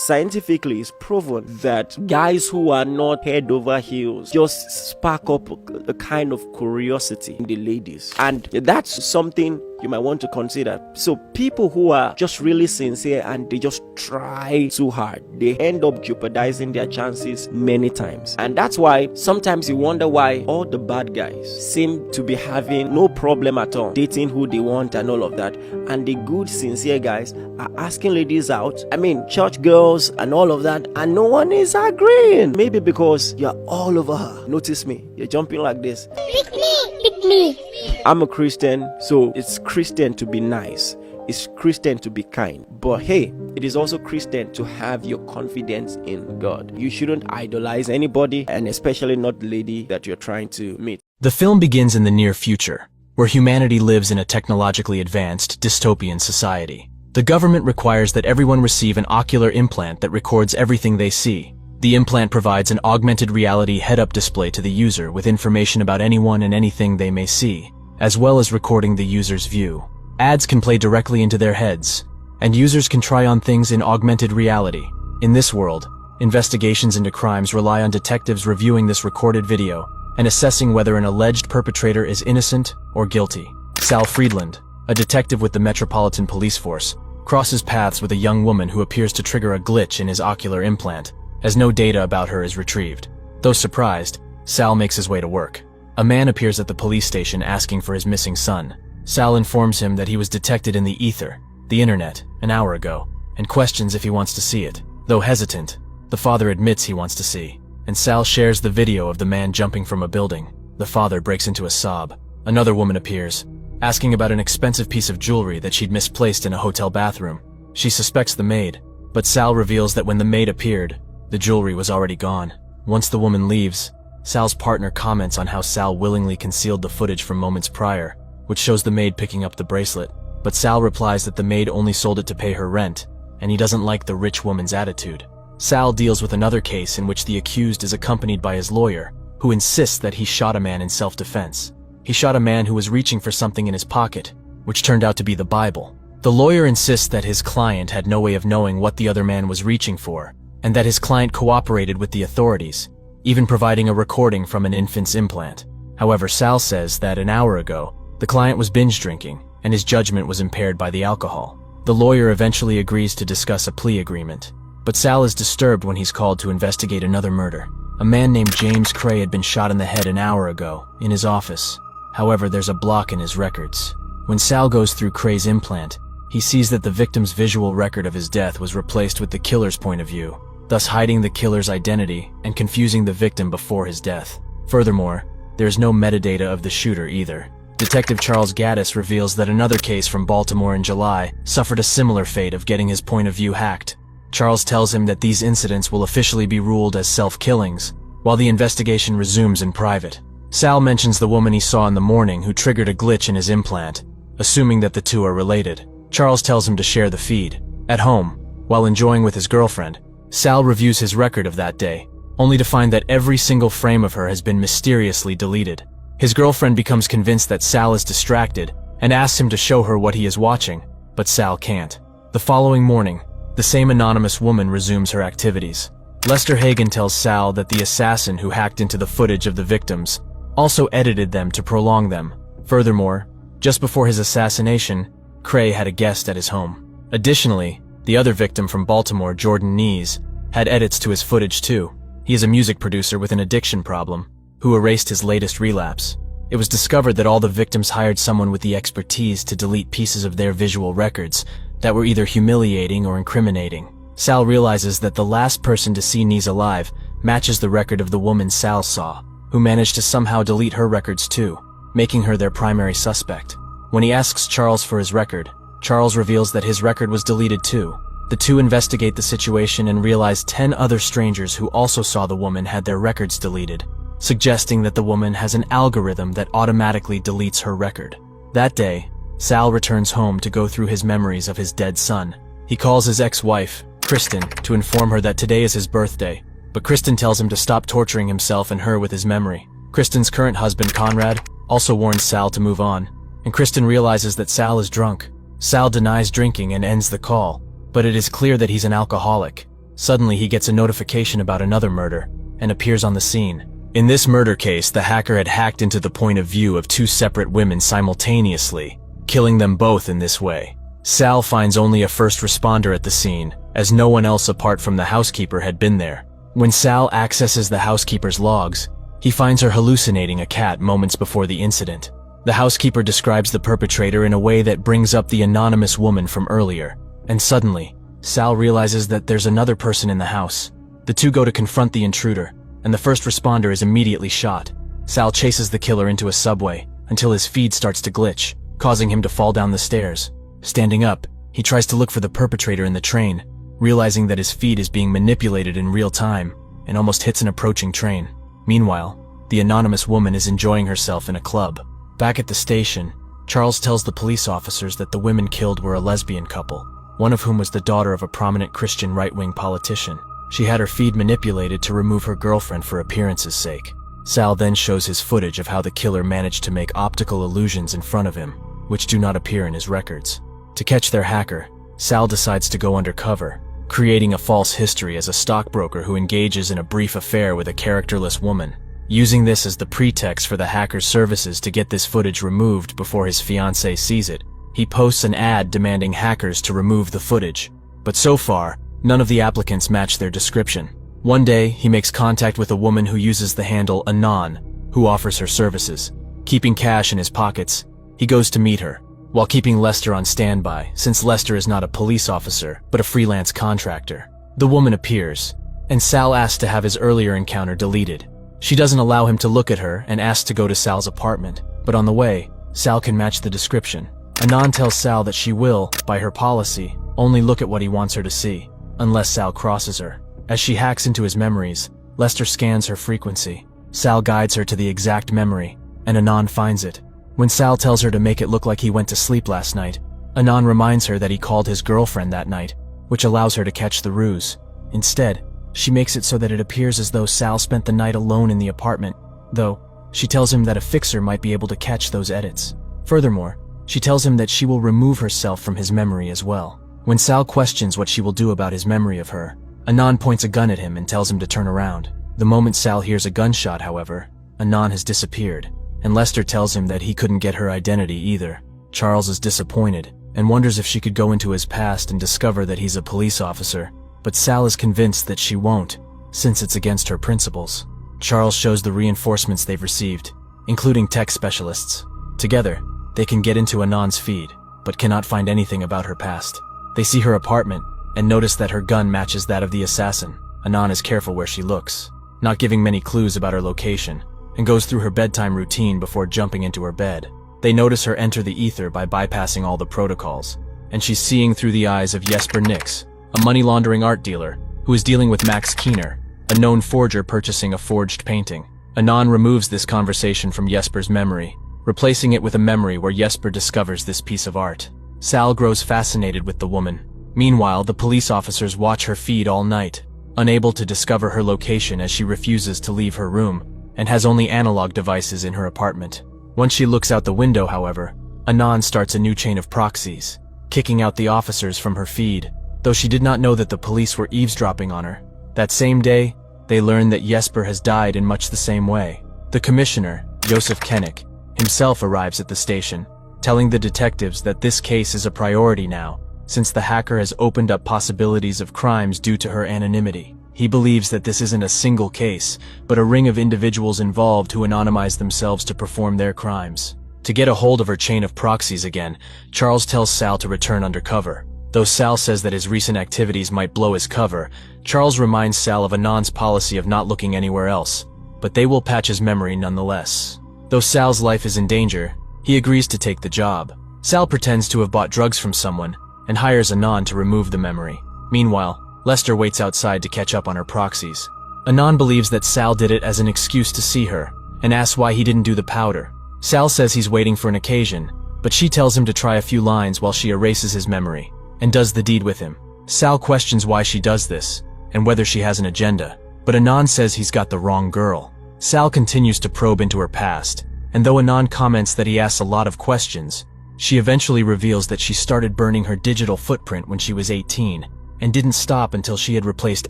scientifically it's proven that guys who are not head over heels just spark up a kind of curiosity in the ladies, and that's something you might want to consider. So people who are just really sincere and they just try too hard, they end up jeopardizing their chances many times. And that's why sometimes you wonder why all the bad guys seem to be having no problem at all dating who they want and all of that, and the good sincere guys are asking ladies out, I mean church girls and all of that, and no one is agreeing. Maybe because you're all over her. Notice me, you're jumping like this. Pick me, pick me. I'm a Christian, so it's Christian to be nice, it's Christian to be kind, but hey, it is also Christian to have your confidence in God. You shouldn't idolize anybody, and especially not the lady that you're trying to meet. The film begins in the near future, where humanity lives in a technologically advanced, dystopian society. The government requires that everyone receive an ocular implant that records everything they see. The implant provides an augmented reality head-up display to the user with information about anyone and anything they may see, as well as recording the user's view. Ads can play directly into their heads, and users can try on things in augmented reality. In this world, investigations into crimes rely on detectives reviewing this recorded video and assessing whether an alleged perpetrator is innocent or guilty. Sal Friedland, a detective with the Metropolitan Police Force, crosses paths with a young woman who appears to trigger a glitch in his ocular implant, as no data about her is retrieved. Though surprised, Sal makes his way to work. A man appears at the police station asking for his missing son. Sal informs him that he was detected in the ether, the internet, an hour ago, and questions if he wants to see it. Though hesitant, the father admits he wants to see, and Sal shares the video of the man jumping from a building. The father breaks into a sob. Another woman appears, asking about an expensive piece of jewelry that she'd misplaced in a hotel bathroom. She suspects the maid, but Sal reveals that when the maid appeared, the jewelry was already gone. Once the woman leaves, Sal's partner comments on how Sal willingly concealed the footage from moments prior, which shows the maid picking up the bracelet. But Sal replies that the maid only sold it to pay her rent, and he doesn't like the rich woman's attitude. Sal deals with another case in which the accused is accompanied by his lawyer, who insists that he shot a man in self-defense. He shot a man who was reaching for something in his pocket, which turned out to be the Bible. The lawyer insists that his client had no way of knowing what the other man was reaching for, and that his client cooperated with the authorities, even providing a recording from an infant's implant. However, Sal says that an hour ago, the client was binge drinking, and his judgment was impaired by the alcohol. The lawyer eventually agrees to discuss a plea agreement, but Sal is disturbed when he's called to investigate another murder. A man named James Cray had been shot in the head an hour ago, in his office. However, there's a block in his records. When Sal goes through Cray's implant, he sees that the victim's visual record of his death was replaced with the killer's point of view, thus hiding the killer's identity and confusing the victim before his death. Furthermore, there's no metadata of the shooter either. Detective Charles Gaddis reveals that another case from Baltimore in July suffered a similar fate of getting his point of view hacked. Charles tells him that these incidents will officially be ruled as self-killings, while the investigation resumes in private. Sal mentions the woman he saw in the morning who triggered a glitch in his implant, assuming that the two are related. Charles tells him to share the feed. At home, while enjoying with his girlfriend, Sal reviews his record of that day, only to find that every single frame of her has been mysteriously deleted. His girlfriend becomes convinced that Sal is distracted and asks him to show her what he is watching, but Sal can't. The following morning, the same anonymous woman resumes her activities. Lester Hagen tells Sal that the assassin who hacked into the footage of the victims also edited them to prolong them. Furthermore, just before his assassination, Cray had a guest at his home. Additionally, the other victim from Baltimore, Jordan Nees, had edits to his footage too. He is a music producer with an addiction problem, who erased his latest relapse. It was discovered that all the victims hired someone with the expertise to delete pieces of their visual records that were either humiliating or incriminating. Sal realizes that the last person to see Nees alive matches the record of the woman Sal saw, who managed to somehow delete her records too, making her their primary suspect. When he asks Charles for his record, Charles reveals that his record was deleted too. The two investigate the situation and realize 10 other strangers who also saw the woman had their records deleted, suggesting that the woman has an algorithm that automatically deletes her record. That day, Sal returns home to go through his memories of his dead son. He calls his ex-wife, Kristen, to inform her that today is his birthday, but Kristen tells him to stop torturing himself and her with his memory. Kristen's current husband, Conrad, also warns Sal to move on, and Kristen realizes that Sal is drunk. Sal denies drinking and ends the call, but it is clear that he's an alcoholic. Suddenly, he gets a notification about another murder and appears on the scene. In this murder case, the hacker had hacked into the point of view of two separate women simultaneously, killing them both in this way. Sal finds only a first responder at the scene, as no one else apart from the housekeeper had been there. When Sal accesses the housekeeper's logs, he finds her hallucinating a cat moments before the incident. The housekeeper describes the perpetrator in a way that brings up the anonymous woman from earlier, and suddenly, Sal realizes that there's another person in the house. The two go to confront the intruder, and the first responder is immediately shot. Sal chases the killer into a subway until his feed starts to glitch, causing him to fall down the stairs. Standing up, he tries to look for the perpetrator in the train, realizing that his feed is being manipulated in real time, and almost hits an approaching train. Meanwhile, the anonymous woman is enjoying herself in a club. Back at the station, Charles tells the police officers that the women killed were a lesbian couple, one of whom was the daughter of a prominent Christian right-wing politician. She had her feed manipulated to remove her girlfriend for appearance's sake. Sal then shows his footage of how the killer managed to make optical illusions in front of him, which do not appear in his records. To catch their hacker, Sal decides to go undercover, creating a false history as a stockbroker who engages in a brief affair with a characterless woman, using this as the pretext for the hacker's services to get this footage removed before his fiancée sees it. He posts an ad demanding hackers to remove the footage, but so far, none of the applicants match their description. One day, he makes contact with a woman who uses the handle Anon, who offers her services. Keeping cash in his pockets, he goes to meet her, while keeping Lester on standby, since Lester is not a police officer, but a freelance contractor. The woman appears, and Sal asks to have his earlier encounter deleted. She doesn't allow him to look at her and asks to go to Sal's apartment, but on the way, Sal can match the description. Anon tells Sal that she will, by her policy, only look at what he wants her to see, unless Sal crosses her. As she hacks into his memories, Lester scans her frequency. Sal guides her to the exact memory, and Anon finds it. When Sal tells her to make it look like he went to sleep last night, Anon reminds her that he called his girlfriend that night, which allows her to catch the ruse. Instead, she makes it so that it appears as though Sal spent the night alone in the apartment, though she tells him that a fixer might be able to catch those edits. Furthermore, she tells him that she will remove herself from his memory as well. When Sal questions what she will do about his memory of her, Anon points a gun at him and tells him to turn around. The moment Sal hears a gunshot, however, Anon has disappeared, and Lester tells him that he couldn't get her identity either. Charles is disappointed and wonders if she could go into his past and discover that he's a police officer, but Sal is convinced that she won't, since it's against her principles. Charles shows the reinforcements they've received, including tech specialists. Together, they can get into Anon's feed, but cannot find anything about her past. They see her apartment and notice that her gun matches that of the assassin. Anon is careful where she looks, not giving many clues about her location, and goes through her bedtime routine before jumping into her bed. They notice her enter the ether by bypassing all the protocols, and she's seeing through the eyes of Jesper Nix, a money-laundering art dealer who is dealing with Max Keener, a known forger purchasing a forged painting. Anon removes this conversation from Jesper's memory, replacing it with a memory where Jesper discovers this piece of art. Sal grows fascinated with the woman. Meanwhile, the police officers watch her feed all night, unable to discover her location as she refuses to leave her room and has only analog devices in her apartment. Once she looks out the window, however, Anon starts a new chain of proxies, kicking out the officers from her feed, though she did not know that the police were eavesdropping on her. That same day, they learn that Jesper has died in much the same way. The commissioner, Josef Koenig, himself arrives at the station, telling the detectives that this case is a priority now, since the hacker has opened up possibilities of crimes due to her anonymity. He believes that this isn't a single case, but a ring of individuals involved who anonymize themselves to perform their crimes. To get a hold of her chain of proxies again, Charles tells Sal to return undercover. Though Sal says that his recent activities might blow his cover, Charles reminds Sal of Anon's policy of not looking anywhere else, but they will patch his memory nonetheless. Though Sal's life is in danger, he agrees to take the job. Sal pretends to have bought drugs from someone and hires Anon to remove the memory. Meanwhile, Lester waits outside to catch up on her proxies. Anon believes that Sal did it as an excuse to see her, and asks why he didn't do the powder. Sal says he's waiting for an occasion, but she tells him to try a few lines while she erases his memory, and does the deed with him. Sal questions why she does this, and whether she has an agenda, but Anon says he's got the wrong girl. Sal continues to probe into her past, and though Anon comments that he asks a lot of questions, she eventually reveals that she started burning her digital footprint when she was 18, and didn't stop until she had replaced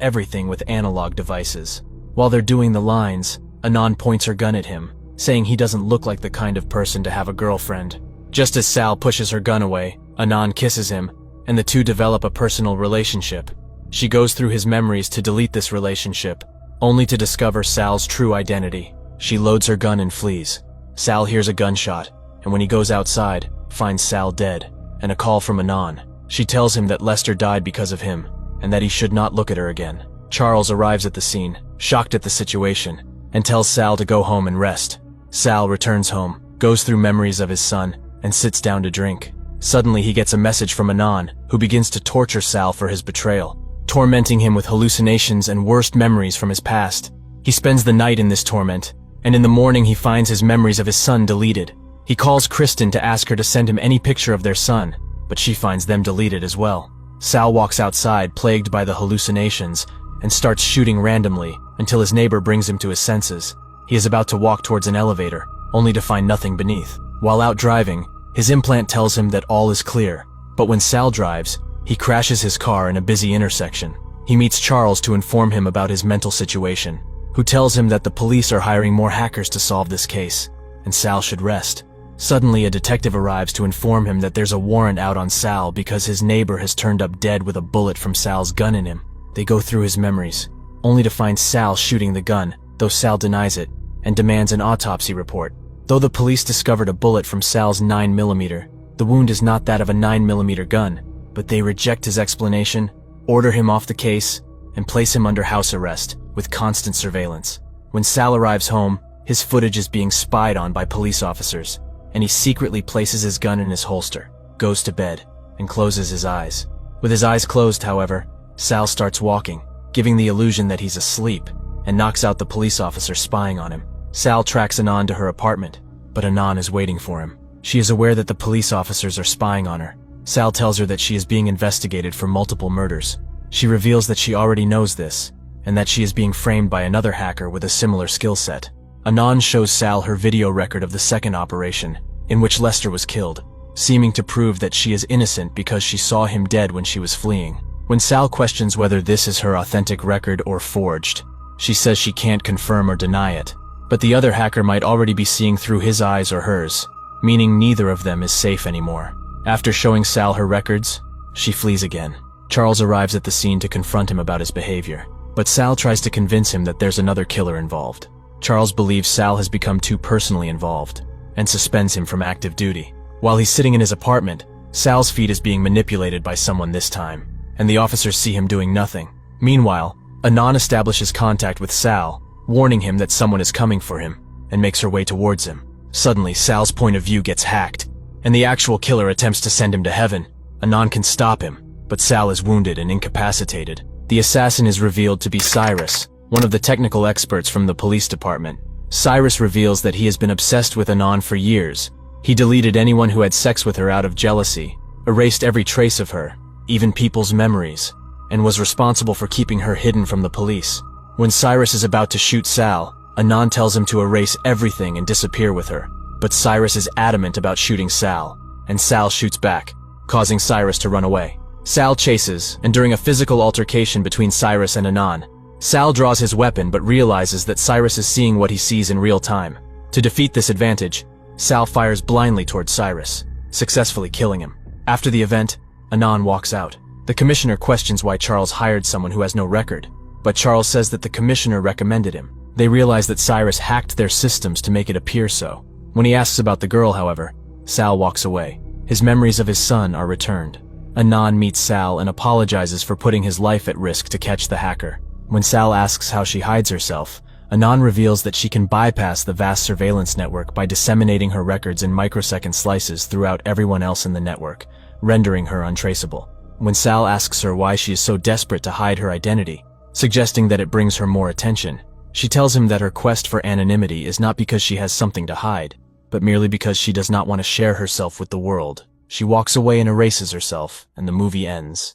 everything with analog devices. While they're doing the lines, Anon points her gun at him, saying he doesn't look like the kind of person to have a girlfriend. Just as Sal pushes her gun away, Anon kisses him, and the two develop a personal relationship. She goes through his memories to delete this relationship, only to discover Sal's true identity. She loads her gun and flees. Sal hears a gunshot, and when he goes outside, finds Sal dead, and a call from Anon. She tells him that Lester died because of him, and that he should not look at her again. Charles arrives at the scene, shocked at the situation, and tells Sal to go home and rest. Sal returns home, goes through memories of his son, and sits down to drink. Suddenly he gets a message from Anon, who begins to torture Sal for his betrayal, tormenting him with hallucinations and worst memories from his past. He spends the night in this torment, and in the morning he finds his memories of his son deleted. He calls Kristen to ask her to send him any picture of their son, but she finds them deleted as well. Sal walks outside, plagued by the hallucinations, and starts shooting randomly until his neighbor brings him to his senses. He is about to walk towards an elevator, only to find nothing beneath. While out driving, his implant tells him that all is clear, but when Sal drives, he crashes his car in a busy intersection. He meets Charles to inform him about his mental situation, who tells him that the police are hiring more hackers to solve this case, and Sal should rest. Suddenly, a detective arrives to inform him that there's a warrant out on Sal because his neighbor has turned up dead with a bullet from Sal's gun in him. They go through his memories, only to find Sal shooting the gun, though Sal denies it, and demands an autopsy report. Though the police discovered a bullet from Sal's 9mm, the wound is not that of a 9mm gun, but they reject his explanation, order him off the case, and place him under house arrest, with constant surveillance. When Sal arrives home, his footage is being spied on by police officers, and he secretly places his gun in his holster, goes to bed, and closes his eyes. With his eyes closed, however, Sal starts walking, giving the illusion that he's asleep, and knocks out the police officer spying on him. Sal tracks Anon to her apartment, but Anon is waiting for him. She is aware that the police officers are spying on her. Sal tells her that she is being investigated for multiple murders. She reveals that she already knows this, and that she is being framed by another hacker with a similar skill set. Anon shows Sal her video record of the second operation, in which Lester was killed, seeming to prove that she is innocent because she saw him dead when she was fleeing. When Sal questions whether this is her authentic record or forged, she says she can't confirm or deny it, but the other hacker might already be seeing through his eyes or hers, meaning neither of them is safe anymore. After showing Sal her records, she flees again. Charles arrives at the scene to confront him about his behavior, but Sal tries to convince him that there's another killer involved. Charles believes Sal has become too personally involved, and suspends him from active duty. While he's sitting in his apartment, Sal's feed is being manipulated by someone this time, and the officers see him doing nothing. Meanwhile, Anon establishes contact with Sal, warning him that someone is coming for him, and makes her way towards him. Suddenly, Sal's point of view gets hacked, and the actual killer attempts to send him to heaven. Anon can stop him, but Sal is wounded and incapacitated. The assassin is revealed to be Cyrus, one of the technical experts from the police department. Cyrus reveals that he has been obsessed with Anon for years. He deleted anyone who had sex with her out of jealousy, erased every trace of her, even people's memories, and was responsible for keeping her hidden from the police. When Cyrus is about to shoot Sal, Anon tells him to erase everything and disappear with her, but Cyrus is adamant about shooting Sal, and Sal shoots back, causing Cyrus to run away. Sal chases, and during a physical altercation between Cyrus and Anon, Sal draws his weapon but realizes that Cyrus is seeing what he sees in real time. To defeat this advantage, Sal fires blindly towards Cyrus, successfully killing him. After the event, Anon walks out. The commissioner questions why Charles hired someone who has no record, but Charles says that the commissioner recommended him. They realize that Cyrus hacked their systems to make it appear so. When he asks about the girl, however, Sal walks away. His memories of his son are returned. Anon meets Sal and apologizes for putting his life at risk to catch the hacker. When Sal asks how she hides herself, Anon reveals that she can bypass the vast surveillance network by disseminating her records in microsecond slices throughout everyone else in the network, rendering her untraceable. When Sal asks her why she is so desperate to hide her identity, suggesting that it brings her more attention, she tells him that her quest for anonymity is not because she has something to hide, but merely because she does not want to share herself with the world. She walks away and erases herself, and the movie ends.